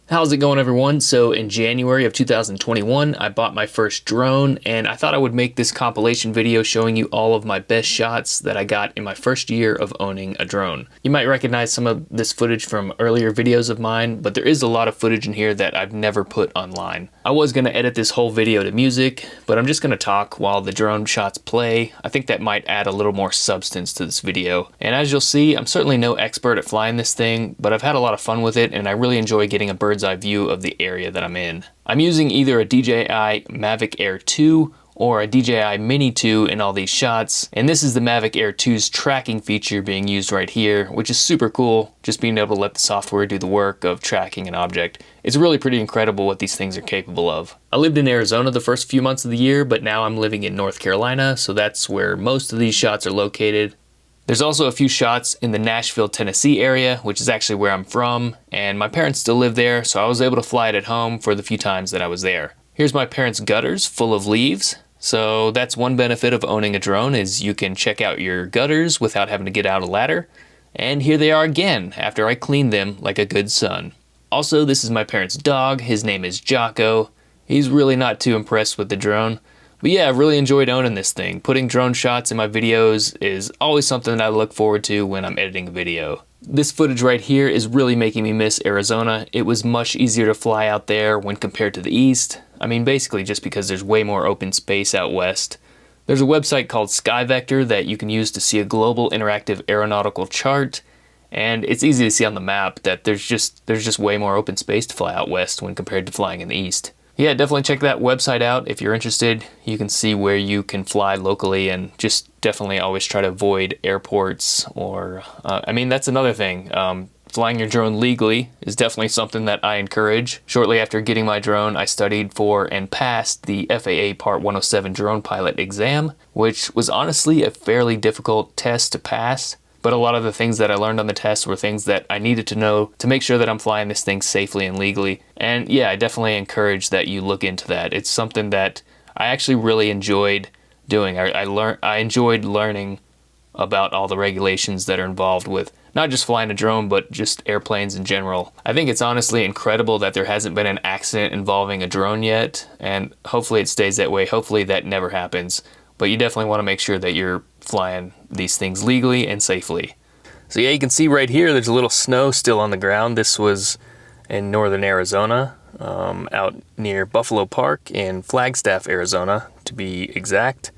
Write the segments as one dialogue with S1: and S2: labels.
S1: How's it going, everyone? So in January of 2021, I bought my first drone, and I thought I would make this compilation video showing you all of my best shots that I got in my first year of owning a drone. You might recognize some of this footage from earlier videos of mine, but there is a lot of footage in here that I've never put online. I was going to edit this whole video to music, but I'm just going to talk while the drone shots play. I think that might add a little more substance to this video. And as you'll see, I'm certainly no expert at flying this thing, but I've had a lot of fun with it, and I really enjoy getting a bird's eye view of the area that I'm in. I'm using either a DJI Mavic Air 2 or a DJI Mini 2 in all these shots, and this is the Mavic Air 2's tracking feature being used right here, which is super cool, just being able to let the software do the work of tracking an object. It's really pretty incredible what these things are capable of. I lived in Arizona the first few months of the year, but now I'm living in North Carolina, so that's where most of these shots are located. There's also a few shots in the Nashville, Tennessee area, which is actually where I'm from, and my parents still live there, so I was able to fly it at home for the few times that I was there. Here's my parents' gutters full of leaves. So that's one benefit of owning a drone, is you can check out your gutters without having to get out a ladder. And here they are again, after I cleaned them like a good son. Also, this is my parents' dog. His name is Jocko. He's really not too impressed with the drone. But yeah, I've really enjoyed owning this thing. Putting drone shots in my videos is always something that I look forward to when I'm editing a video. This footage right here is really making me miss Arizona. It was much easier to fly out there when compared to the east. I mean, basically just because there's way more open space out west. There's a website called SkyVector that you can use to see a global interactive aeronautical chart. And it's easy to see on the map that there's just way more open space to fly out west when compared to flying in the east. Yeah, definitely check that website out if you're interested. You can see where you can fly locally, and just definitely always try to avoid airports or, I mean, that's another thing. Flying your drone legally is definitely something that I encourage. Shortly after getting my drone, I studied for and passed the FAA Part 107 drone pilot exam, which was honestly a fairly difficult test to pass. But a lot of the things that I learned on the test were things that I needed to know to make sure that I'm flying this thing safely and legally. And yeah, I definitely encourage that you look into that. It's something that I actually really enjoyed doing. I enjoyed learning about all the regulations that are involved with not just flying a drone, but just airplanes in general. I think it's honestly incredible that there hasn't been an accident involving a drone yet, and hopefully it stays that way. Hopefully that never happens. But you definitely want to make sure that you're flying these things legally and safely. So yeah, you can see right here there's a little snow still on the ground. This was in northern Arizona, out near Buffalo Park in Flagstaff, Arizona, to be exact.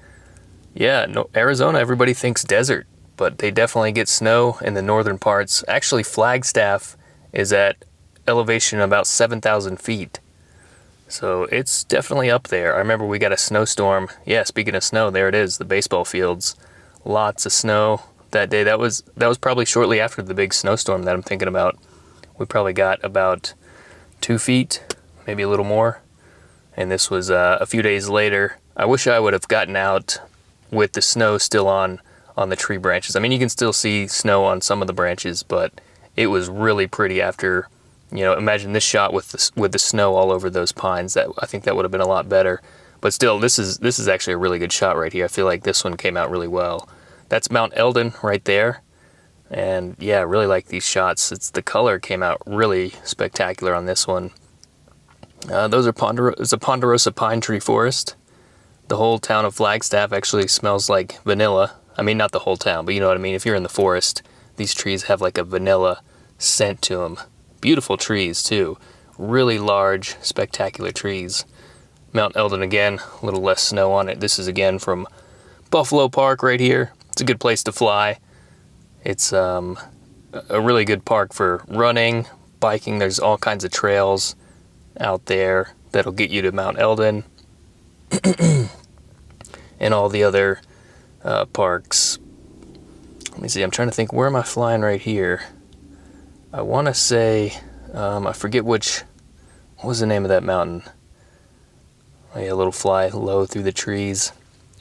S1: Yeah, no, Arizona, everybody thinks desert, but they definitely get snow in the northern parts. Actually, Flagstaff is at elevation about 7,000 feet. So it's definitely up there. I remember we got a snowstorm. Yeah, speaking of snow, there it is, the baseball fields. Lots of snow that day. That was probably shortly after the big snowstorm that I'm thinking about. We probably got about 2 feet, maybe a little more. And this was a few days later. I wish I would have gotten out with the snow still on the tree branches. I mean, you can still see snow on some of the branches, but it was really pretty after. You know, imagine this shot with the snow all over those pines. I think that would have been a lot better. But still, this is actually a really good shot right here. I feel like this one came out really well. That's Mount Eldon right there. And yeah, I really like these shots. The color came out really spectacular on this one. Those are it's a ponderosa pine tree forest. The whole town of Flagstaff actually smells like vanilla. I mean, not the whole town, but you know what I mean. If you're in the forest, these trees have like a vanilla scent to them. Beautiful trees too. Really large, spectacular trees. Mount Eldon again, a little less snow on it. This is again from Buffalo Park right here. It's a good place to fly. It's a really good park for running, biking. There's all kinds of trails out there that'll get you to Mount Eldon and all the other parks. Let me see, I'm trying to think, where am I flying right here? I want to say, I forget what was the name of that mountain? Oh yeah, a little fly low through the trees.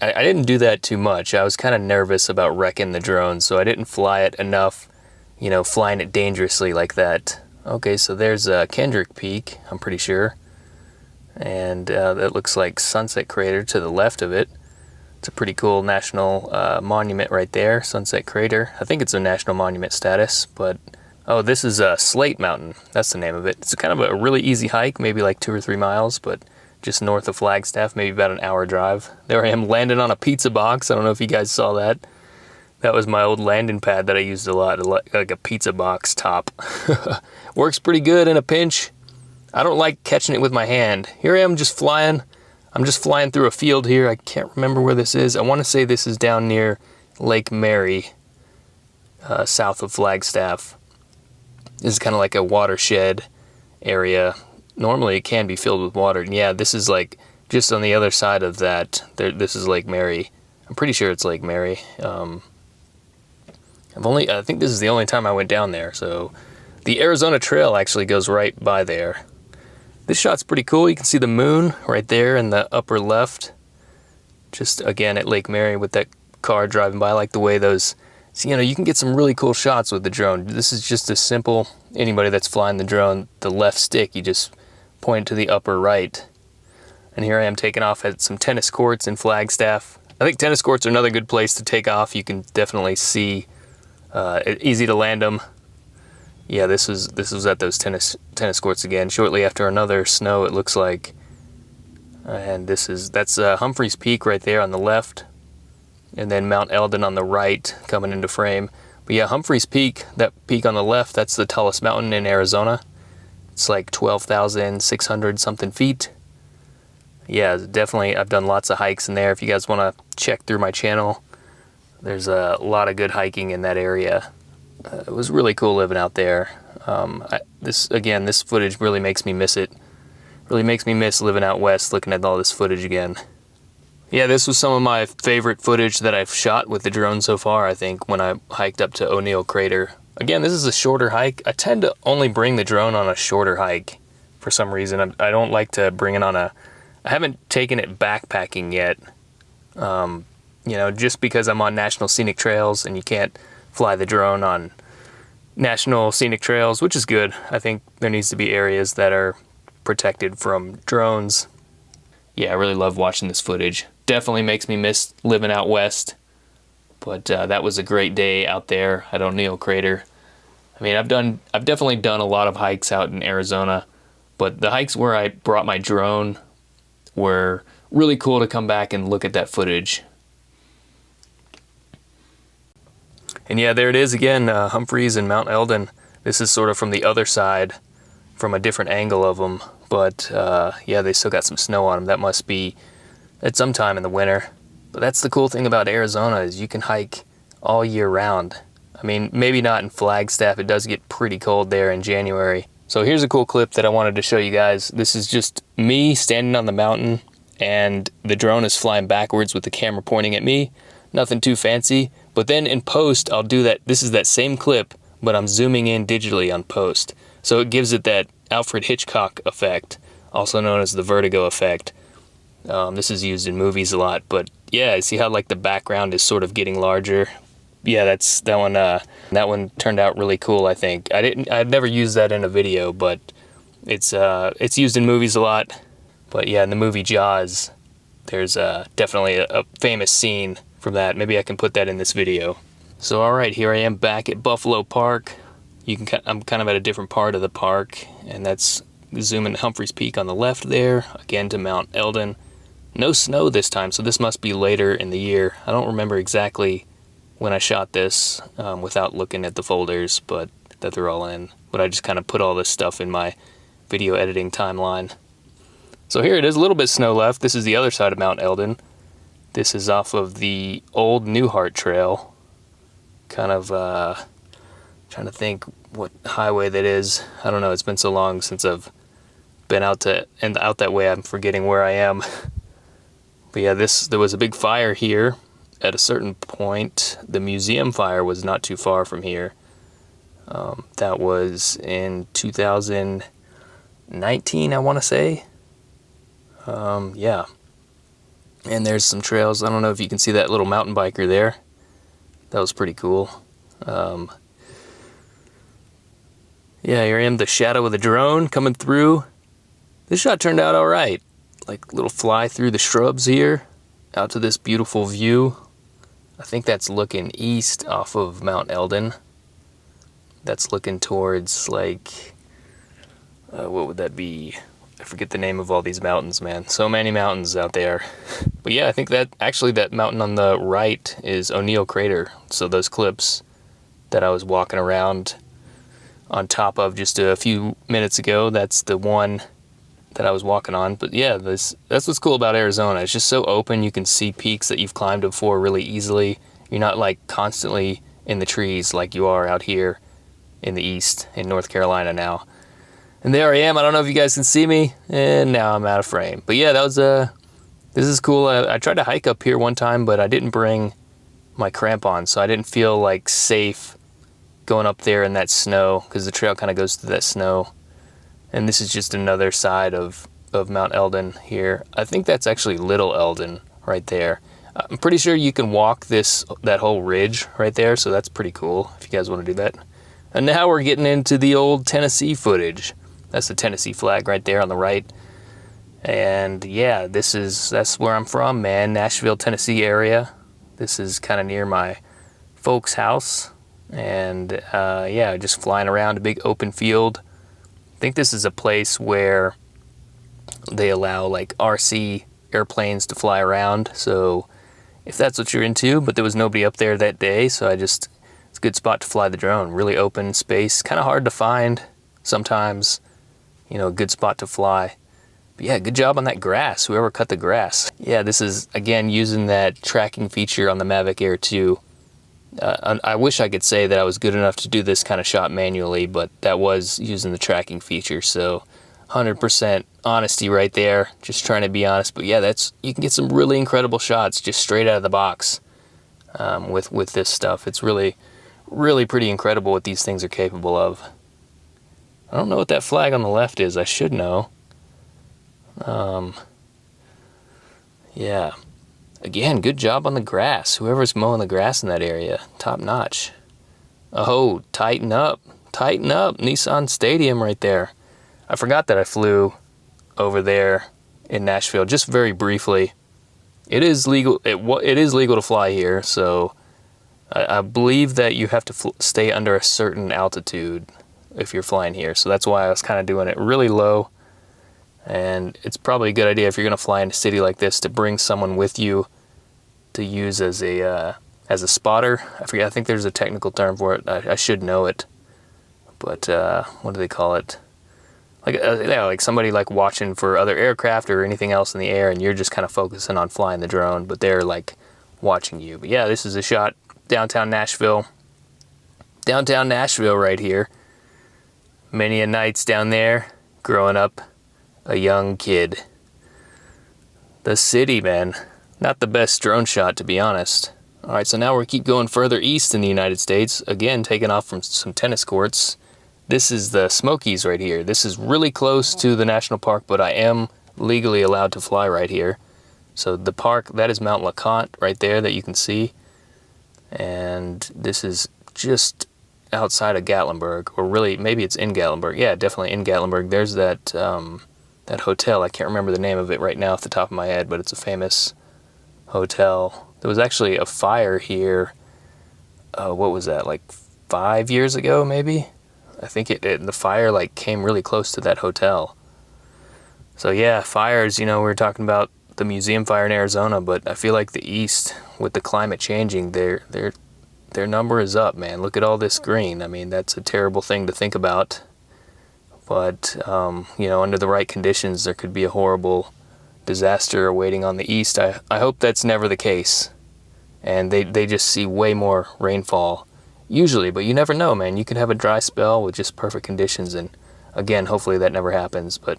S1: I didn't do that too much. I was kind of nervous about wrecking the drone, so I didn't fly it enough, you know, flying it dangerously like that. Okay, so there's Kendrick Peak, I'm pretty sure. And that looks like Sunset Crater to the left of it. It's a pretty cool national monument right there, Sunset Crater. I think it's a national monument status, but Oh, this is Slate Mountain. That's the name of it. It's kind of a really easy hike, maybe like 2 or 3 miles, but just north of Flagstaff, maybe about an hour drive. There I am landing on a pizza box. I don't know if you guys saw that. That was my old landing pad that I used a lot, like a pizza box top. Works pretty good in a pinch. I don't like catching it with my hand. Here I am just flying. I'm just flying through a field here. I can't remember where this is. I want to say this is down near Lake Mary, south of Flagstaff. This is kind of like a watershed area. Normally it can be filled with water. And yeah, this is like just on the other side of that. This is Lake Mary. I'm pretty sure it's Lake Mary. I think this is the only time I went down there. So the Arizona Trail actually goes right by there. This shot's pretty cool. You can see the moon right there in the upper left. Just again at Lake Mary with that car driving by. I like the way those, so, you know, you can get some really cool shots with the drone. This is just a simple, anybody that's flying the drone, the left stick, you just point to the upper right. And here I am taking off at some tennis courts in Flagstaff. I think tennis courts are another good place to take off. You can definitely see, easy to land them. Yeah, this was at those tennis courts again, shortly after another snow, it looks like. And that's Humphreys Peak right there on the left, and then Mount Eldon on the right coming into frame. But yeah, Humphreys Peak, that peak on the left, that's the tallest mountain in Arizona. It's like 12,600 something feet. Yeah, definitely, I've done lots of hikes in there. If you guys want to check through my channel, there's a lot of good hiking in that area. It was really cool living out there. This footage really makes me miss it. Really makes me miss living out west, looking at all this footage again. Yeah, this was some of my favorite footage that I've shot with the drone so far, I think, when I hiked up to O'Neill Crater. Again, this is a shorter hike. I tend to only bring the drone on a shorter hike for some reason. I don't like to bring it on I haven't taken it backpacking yet. You know, just because I'm on National Scenic Trails and you can't fly the drone on National Scenic Trails, which is good. I think there needs to be areas that are protected from drones. Yeah, I really love watching this footage. Definitely makes me miss living out west. But that was a great day out there at O'Neill Crater. I mean, I've definitely done a lot of hikes out in Arizona, but the hikes where I brought my drone were really cool to come back and look at that footage. And yeah, there it is again, Humphreys and Mount Eldon. This is sort of from the other side, from a different angle of them. But yeah, they still got some snow on them. That must be at some time in the winter. But that's the cool thing about Arizona, is you can hike all year round. I mean, maybe not in Flagstaff. It does get pretty cold there in January. So here's a cool clip that I wanted to show you guys. This is just me standing on the mountain, and the drone is flying backwards with the camera pointing at me. Nothing too fancy. But then in post, I'll do that. This is that same clip, but I'm zooming in digitally on post. So it gives it that Alfred Hitchcock effect, also known as the vertigo effect. This is used in movies a lot, but yeah, see how like the background is sort of getting larger? Yeah, that one turned out really cool, I think. I'd never used that in a video, but it's used in movies a lot. But yeah, in the movie Jaws, there's definitely a famous scene from that. Maybe I can put that in this video. So alright, here I am back at Buffalo Park. I'm kind of at a different part of the park, and that's zooming Humphreys Peak on the left there, again to Mount Eldon. No snow this time, so this must be later in the year. I don't remember exactly when I shot this without looking at the folders, but that they're all in. But I just kind of put all this stuff in my video editing timeline. So here it is, a little bit of snow left. This is the other side of Mount Eldon. This is off of the old Newhart Trail. Kind of trying to think what highway that is. I don't know, it's been so long since I've been out that way, I'm forgetting where I am. But yeah, there was a big fire here at a certain point. The museum fire was not too far from here. That was in 2019, I want to say. Yeah. And there's some trails. I don't know if you can see that little mountain biker there. That was pretty cool. Yeah, here I am, the shadow of the drone coming through. This shot turned out alright. Like little fly through the shrubs here, out to this beautiful view. I think that's looking east off of Mount Eldon. That's looking towards, like, what would that be? I forget the name of all these mountains, man. So many mountains out there. But yeah, I think that actually that mountain on the right is O'Neill Crater. So those clips that I was walking around on top of just a few minutes ago, that's the one that I was walking on. But yeah, that's what's cool about Arizona. It's just so open. You can see peaks that you've climbed before really easily. You're not like constantly in the trees like you are out here in the east in North Carolina now. And there I am. I don't know if you guys can see me, and now I'm out of frame. But yeah, that was this is cool. I tried to hike up here one time, but I didn't bring my crampons, so I didn't feel like safe going up there in that snow, because the trail kind of goes through that snow. And this is just another side of Mount Eldon here. I think that's actually Little Eldon right there. I'm pretty sure you can walk that whole ridge right there, so that's pretty cool if you guys want to do that. And now we're getting into the old Tennessee footage. That's the Tennessee flag right there on the right. And yeah, that's where I'm from, man. Nashville, Tennessee area. This is kind of near my folks' house. And yeah, just flying around a big open field. I think this is a place where they allow like RC airplanes to fly around. So if that's what you're into, but there was nobody up there that day, so it's a good spot to fly the drone. Really open space, kind of hard to find sometimes. You know, a good spot to fly. But yeah, good job on that grass, whoever cut the grass. Yeah, this is, again, using that tracking feature on the Mavic Air 2. I wish I could say that I was good enough to do this kind of shot manually, but that was using the tracking feature, so 100% honesty right there, just trying to be honest. But yeah, you can get some really incredible shots just straight out of the box with this stuff. It's really, really pretty incredible what these things are capable of. I don't know what that flag on the left is. I should know. Yeah. Again, good job on the grass. Whoever's mowing the grass in that area, top notch. Oh, tighten up. Tighten up. Nissan Stadium right there. I forgot that I flew over there in Nashville just very briefly. It is legal. It is legal to fly here, so I believe that you have to stay under a certain altitude if you're flying here. So that's why I was kind of doing it really low. And it's probably a good idea if you're going to fly in a city like this to bring someone with you to use as a spotter. I forget. I think there's a technical term for it. I should know it. But what do they call it? Like somebody like watching for other aircraft or anything else in the air, and you're just kind of focusing on flying the drone, but they're like watching you. But yeah, this is a shot downtown Nashville. Downtown Nashville right here. Many a nights down there, growing up a young kid. The city, man. Not the best drone shot, to be honest. Alright, so now we keep going further east in the United States. Again, taking off from some tennis courts. This is the Smokies right here. This is really close to the national park, but I am legally allowed to fly right here. So the park, that is Mount LeConte right there that you can see. And this is just outside of Gatlinburg, or really, maybe it's in Gatlinburg. Yeah, definitely in Gatlinburg. There's that that hotel. I can't remember the name of it right now off the top of my head, but it's a famous hotel. There was actually a fire here. What was that? Like 5 years ago, maybe. I think the fire like came really close to that hotel. So yeah, fires. You know, we were talking about the museum fire in Arizona, but I feel like the East, with the climate changing, their number is up, man. Look at all this green. I mean, that's a terrible thing to think about. But, you know, under the right conditions, there could be a horrible disaster awaiting on the East. I hope that's never the case. And they just see way more rainfall, usually. But you never know, man. You could have a dry spell with just perfect conditions. And, again, hopefully that never happens. But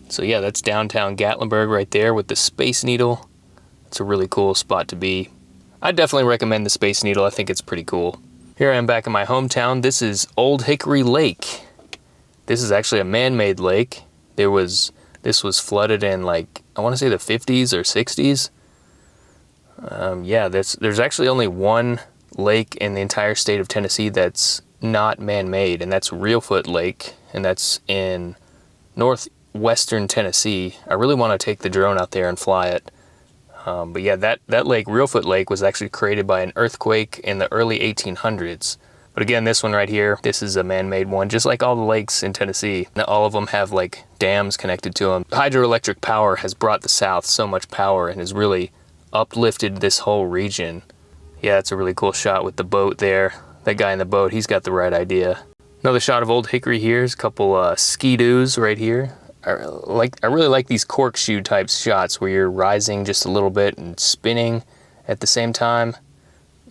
S1: so, yeah, that's downtown Gatlinburg right there with the Space Needle. It's a really cool spot to be. I definitely recommend the Space Needle. I think it's pretty cool. Here I am back in my hometown. This is Old Hickory Lake. This is actually a man-made lake. This was flooded in like, I want to say the 50s or 60s. Yeah, there's actually only one lake in the entire state of Tennessee that's not man-made, and that's Reelfoot Lake, and that's in northwestern Tennessee. I really want to take the drone out there and fly it. But yeah, that lake, Reelfoot Lake, was actually created by an earthquake in the early 1800s. But again, this one right here, this is a man-made one, just like all the lakes in Tennessee. Now, all of them have like dams connected to them. Hydroelectric power has brought the South so much power and has really uplifted this whole region. Yeah, it's a really cool shot with the boat there. That guy in the boat, he's got the right idea. Another shot of Old Hickory here. There's a couple ski-doos right here. I really like these corkscrew type shots where you're rising just a little bit and spinning at the same time.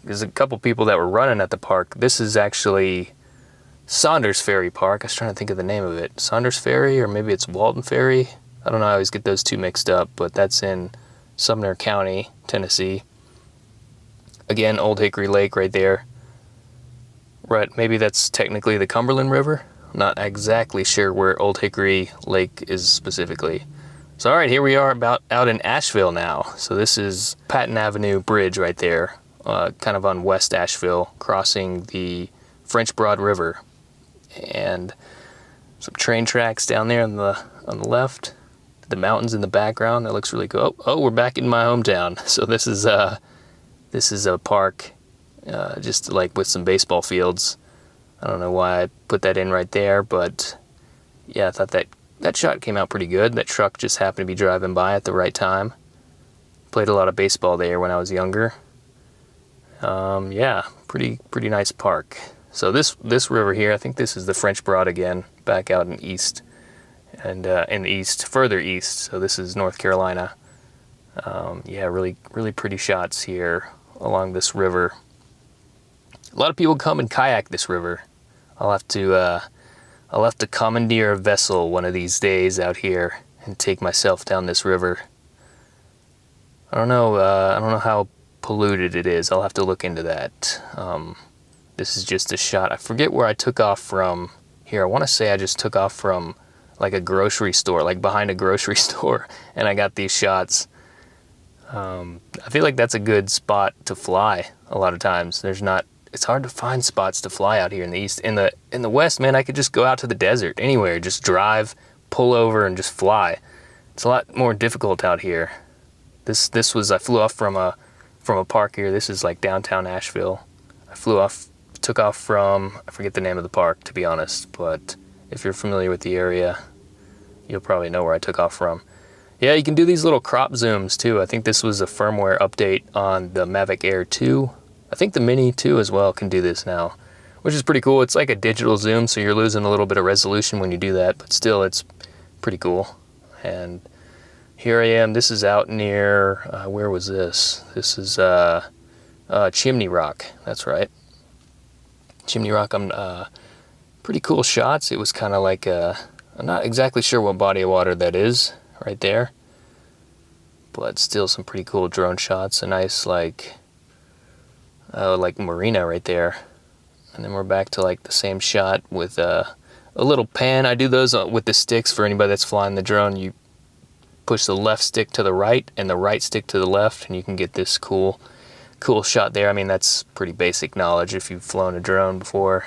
S1: There's a couple people that were running at the park. This is actually Saunders Ferry Park. I was trying to think of the name of it. Saunders Ferry, or maybe it's Walton Ferry. I don't know, I always get those two mixed up, but that's in Sumner County, Tennessee. Again, Old Hickory Lake right there. Right, maybe that's technically the Cumberland River. I'm not exactly sure where Old Hickory Lake is specifically. So all right, here we are out in Asheville now. So this is Patton Avenue Bridge right there. Kind of on West Asheville, crossing the French Broad River, and some train tracks down there on the left. The mountains in the background. That looks really cool. Oh, we're back in my hometown. So this is a park, just like with some baseball fields. I don't know why I put that in right there, but yeah, I thought that shot came out pretty good. That truck just happened to be driving by at the right time. Played a lot of baseball there when I was younger. Yeah, pretty nice park. So this river here, I think this is the French Broad again, back out in east, and in the east, further east. So this is North Carolina. Yeah, really pretty shots here along this river. A lot of people come and kayak this river. I'll have to commandeer a vessel one of these days out here and take myself down this river. I don't know how polluted it is. I'll have to look into that. This is just a shot. I forget where I took off from here. I want to say I just took off from like a grocery store, like behind a grocery store, and I got these shots. I feel like that's a good spot to fly a lot of times. It's hard to find spots to fly out here in the east. In the west, man, I could just go out to the desert, anywhere, just drive, pull over, and just fly. It's a lot more difficult out here. I flew off from a park here. This is like downtown Asheville. Took off from, I forget the name of the park, to be honest, but if you're familiar with the area, you'll probably know where I took off from. Yeah, you can do these little crop zooms too. I think this was a firmware update on the Mavic Air 2. I think the Mini 2 as well can do this now, which is pretty cool. It's like a digital zoom, so you're losing a little bit of resolution when you do that, but still it's pretty cool. And here I am. This is out near, where was this? This is Chimney Rock. That's right. Chimney Rock. Pretty cool shots. It was kind of like I'm not exactly sure what body of water that is right there, but still some pretty cool drone shots. A nice like marina right there. And then we're back to like the same shot with a little pan. I do those with the sticks for anybody that's flying the drone. You push the left stick to the right and the right stick to the left, and you can get this cool shot there. I mean, that's pretty basic knowledge if you've flown a drone before.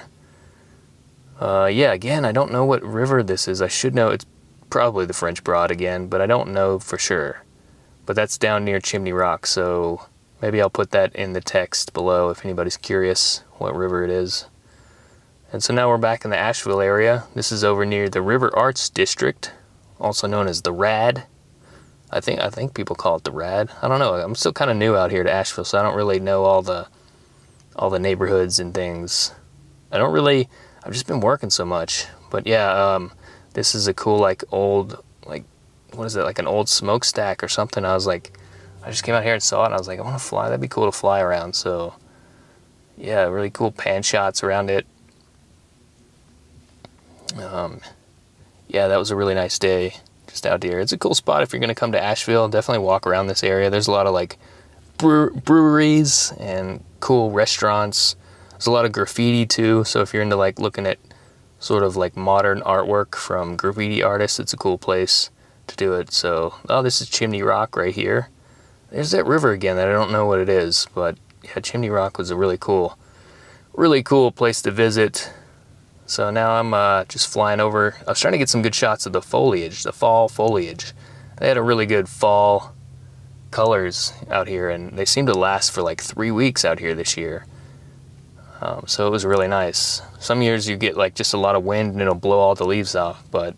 S1: Yeah, again, I don't know what river this is. I should know. It's probably the French Broad again, but I don't know for sure. But that's down near Chimney Rock, so maybe I'll put that in the text below if anybody's curious what river it is. And so now we're back in the Asheville area. This is over near the River Arts District, also known as the RAD. I think people call it the RAD. I don't know. I'm still kind of new out here to Asheville, so I don't really know all the neighborhoods and things. I've just been working so much. But yeah, this is a cool like old, like, what is it, like an old smokestack or something. I just came out here and saw it, and I was like, I want to fly. That'd be cool to fly around. So yeah, really cool pan shots around it. Yeah, that was a really nice day just out here. It's a cool spot if you're going to come to Asheville. Definitely walk around this area. There's a lot of like breweries and cool restaurants. There's a lot of graffiti too, so if you're into like looking at sort of like modern artwork from graffiti artists, it's a cool place to do it. So, oh, this is Chimney Rock right here. There's that river again that I don't know what it is, but yeah, Chimney Rock was a really cool place to visit. So now I'm just flying over. I was trying to get some good shots of the foliage, the fall foliage. They had a really good fall colors out here, and they seem to last for like 3 weeks out here this year. So it was really nice. Some years you get like just a lot of wind and it'll blow all the leaves off, but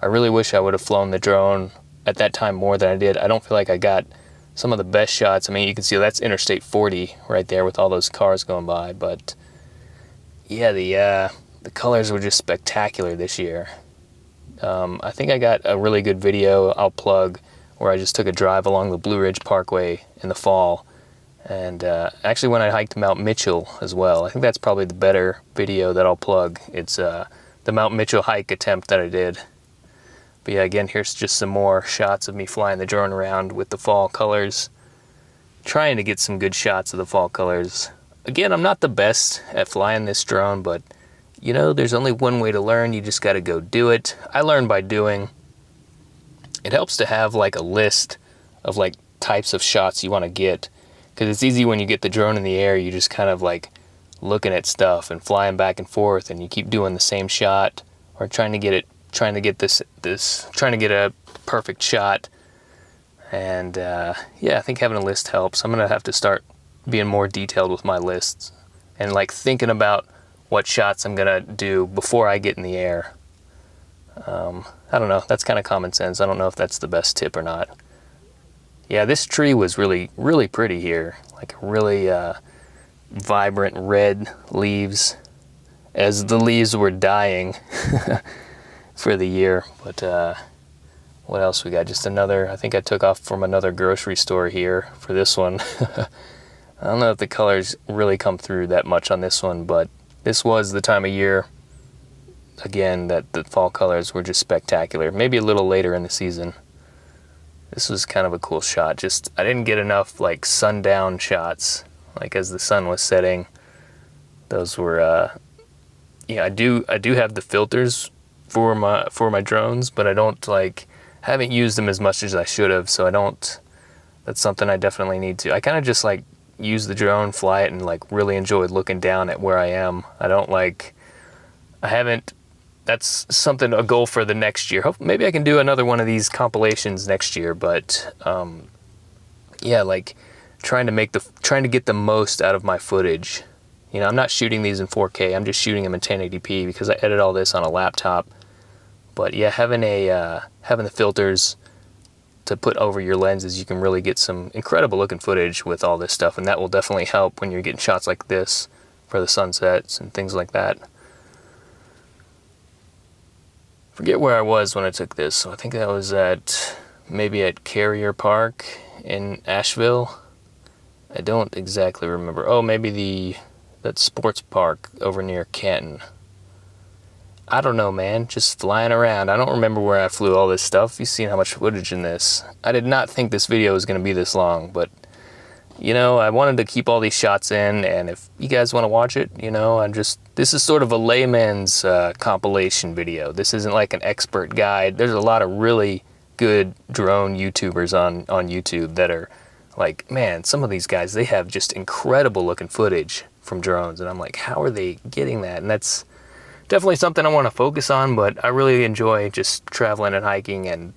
S1: I really wish I would have flown the drone at that time more than I did. I don't feel like I got some of the best shots. I mean, you can see that's Interstate 40 right there with all those cars going by, but yeah, the colors were just spectacular this year. I think I got a really good video I'll plug where I just took a drive along the Blue Ridge Parkway in the fall. And actually when I hiked Mount Mitchell as well. I think that's probably the better video that I'll plug. It's the Mount Mitchell hike attempt that I did. But yeah, again, here's just some more shots of me flying the drone around with the fall colors. Trying to get some good shots of the fall colors. Again, I'm not the best at flying this drone, but you know, there's only one way to learn. You just got to go do it. I learn by doing. It helps to have like a list of like types of shots you want to get. Because it's easy when you get the drone in the air, you just kind of like looking at stuff and flying back and forth, and you keep doing the same shot or trying to get a perfect shot. And yeah, I think having a list helps. I'm gonna have to start being more detailed with my lists and like thinking about what shots I'm gonna do before I get in the air. I don't know, that's kind of common sense. I don't know if that's the best tip or not. Yeah, this tree was really, really pretty here. Like really vibrant red leaves as the leaves were dying for the year. But what else we got? Just another, I think I took off from another grocery store here for this one. I don't know if the colors really come through that much on this one, but this was the time of year, again, that the fall colors were just spectacular. Maybe a little later in the season. This was kind of a cool shot. Just, I didn't get enough like sundown shots, like as the sun was setting. Those were, yeah, I do have the filters for my drones, but I don't haven't used them as much as I should have. So that's something I definitely need to. I kind of just like use the drone, fly it, and like really enjoy looking down at where I am. That's something, a goal for the next year. Maybe I can do another one of these compilations next year, but yeah, like trying to get the most out of my footage. You know, I'm not shooting these in 4K. I'm just shooting them in 1080p because I edit all this on a laptop. But yeah, having the filters to put over your lenses, you can really get some incredible looking footage with all this stuff, and that will definitely help when you're getting shots like this for the sunsets and things like that. Forget where I was when I took this, so I think that was maybe at Carrier Park in Asheville. I don't exactly remember. Oh, maybe that sports park over near Canton. I don't know, man, just flying around. I don't remember where I flew all this stuff. You've seen how much footage in this. I did not think this video was going to be this long, but you know, I wanted to keep all these shots in, and if you guys want to watch it, you know, this is sort of a layman's compilation video. This isn't like an expert guide. There's a lot of really good drone YouTubers on YouTube that are like, man, some of these guys, they have just incredible looking footage from drones, and I'm like, how are they getting that? And that's definitely something I want to focus on, but I really enjoy just traveling and hiking, and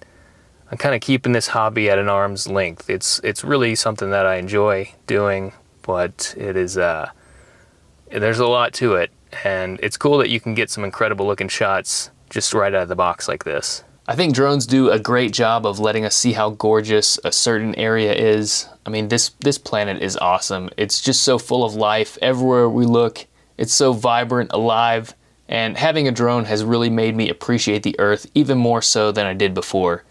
S1: I'm kind of keeping this hobby at an arm's length. It's really something that I enjoy doing, but it is there's a lot to it, and it's cool that you can get some incredible looking shots just right out of the box like this. I think drones do a great job of letting us see how gorgeous a certain area is. I mean, this planet is awesome. It's just so full of life everywhere we look. It's so vibrant, alive, and having a drone has really made me appreciate the Earth even more so than I did before.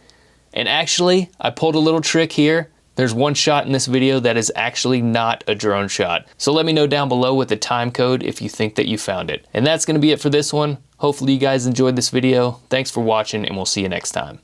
S1: And actually, I pulled a little trick here. There's one shot in this video that is actually not a drone shot. So let me know down below with the time code if you think that you found it. And that's gonna be it for this one. Hopefully you guys enjoyed this video. Thanks for watching, and we'll see you next time.